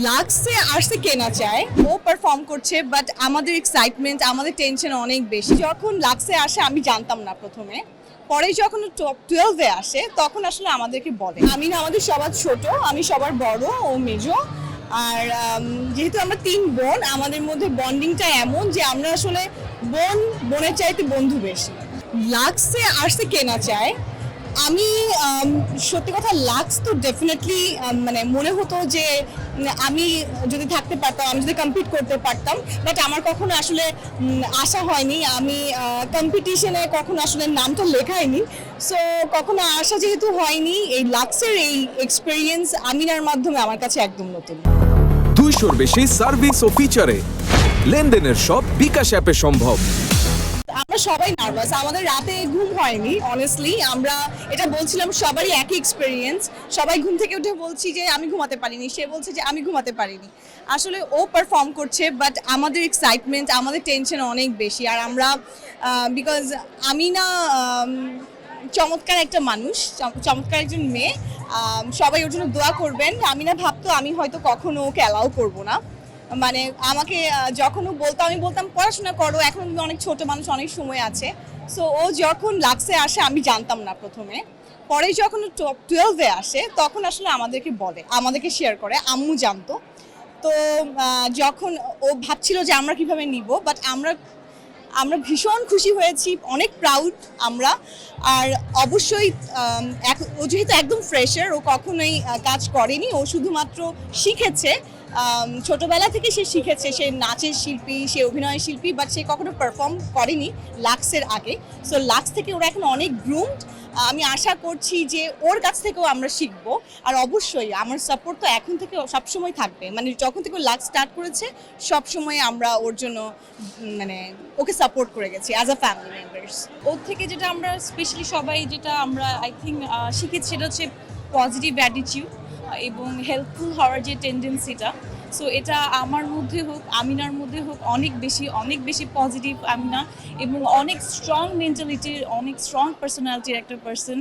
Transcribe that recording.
লাক্সে আসতে কে না চায়, ও পারফর্ম করছে, বাট আমাদের এক্সাইটমেন্ট, আমাদের টেনশন অনেক বেশি। যখন লাক্সে আসে আমি জানতাম না প্রথমে, পরে যখন টপ 12-এ আসে তখন আসলে আমাদেরকে বলে। আমি না আমাদের সবার ছোট, আমি সবার বড়, ও মেজো। আর যেহেতু আমরা 3 বোন, আমাদের মধ্যে বন্ডিংটা এমন যে আমরা আসলে বোনের চাইতে বন্ধু বেশি। লাক্সে আসতে কে না চায়। আমি সত্যি কথা, লাক্স তো ডেফিনেটলি মানে মনে হতো যে আমি যদি থাকতে পারতাম, আমি যদি কম্পিট করতে পারতাম, বাট আমার কখনো আসলে আশা হয়নি। আমি কম্পিটিশনে কখনো আসলে নামটা লেখাইনি। সো কখনো আশা যেহেতু হয়নি, এই লাক্সের এই এক্সপিরিয়েন্স আমিনার মাধ্যমে আমার কাছে একদম নতুন। 200-র বেশি সার্ভিস ও ফিচারে লেনদেনের সব বিকাশ অ্যাপে সম্ভব। আমরা সবাই নার্ভাস, আমাদের রাতে ঘুম হয়নি অনেস্টলি। আমরা এটা বলছিলাম, সবারই একই এক্সপিরিয়েন্স। সবাই ঘুম থেকে উঠে বলছি যে আমি ঘুমাতে পারিনি, সে বলছে যে আমি ঘুমাতে পারিনি। আসলে ও পারফর্ম করছে, বাট আমাদের এক্সাইটমেন্ট, আমাদের টেনশন অনেক বেশি। আর আমরা বিকজ আমি না চমৎকার একটা মানুষ, চমৎকার একজন মেয়ে। সবাই ওর জন্য দোয়া করবেন। আমি না ভাবতো আমি হয়তো কখনো ওকে অ্যালাউ করবো না। মানে আমাকে যখন ও বলতো, আমি বলতাম পড়াশোনা করো, এখন তুমি অনেক ছোট মানুষ, অনেক সময় আছে। সো ও যখন লাক্সে আসে আমি জানতাম না প্রথমে, পরে যখন টপ 12-এ আসে তখন আসলে আমাদেরকে বলে, আমাদেরকে শেয়ার করে। আম্মু জানতো। তো যখন ও ভাবছিল যে আমরা কিভাবে নিব, বাট আমরা ভীষণ খুশি হয়েছি, অনেক প্রাউড আমরা। আর অবশ্যই ও যেহেতু একদম ফ্রেশার, ও কখনোই কাজ করেনি, ও শুধুমাত্র শিখেছে। ছোটবেলা থেকে সে শিখেছে, সে নাচের শিল্পী, সে অভিনয়ের শিল্পী, বাট সে কখনো পারফর্ম করেনি লাক্সের আগে। সো লাক্স থেকে ওরা এখন অনেক গ্রুমড। আমি আশা করছি যে ওর কাছ থেকেও আমরা শিখবো। আর অবশ্যই আমার সাপোর্ট তো এখন থেকে সবসময় থাকবে। মানে যখন থেকে লাক্স স্টার্ট করেছে সবসময় আমরা ওর জন্য মানে ওকে সাপোর্ট করে গেছি অ্যাজ আ ফ্যামিলি মেম্বার্স। ওর থেকে যেটা আমরা স্পেশালি সবাই যেটা আমরা আই থিঙ্ক শিখেছি, সেটা হচ্ছে পজিটিভ অ্যাটিটিউড এবং হেল্পফুল হওয়ার যে টেন্ডেন্সিটা। সো এটা আমার মধ্যে হোক, আমিনার মধ্যে হোক, অনেক বেশি পজিটিভ আমিনা, এবং অনেক স্ট্রং মেন্টালিটির, অনেক স্ট্রং পার্সোনালিটির একটা পার্সন।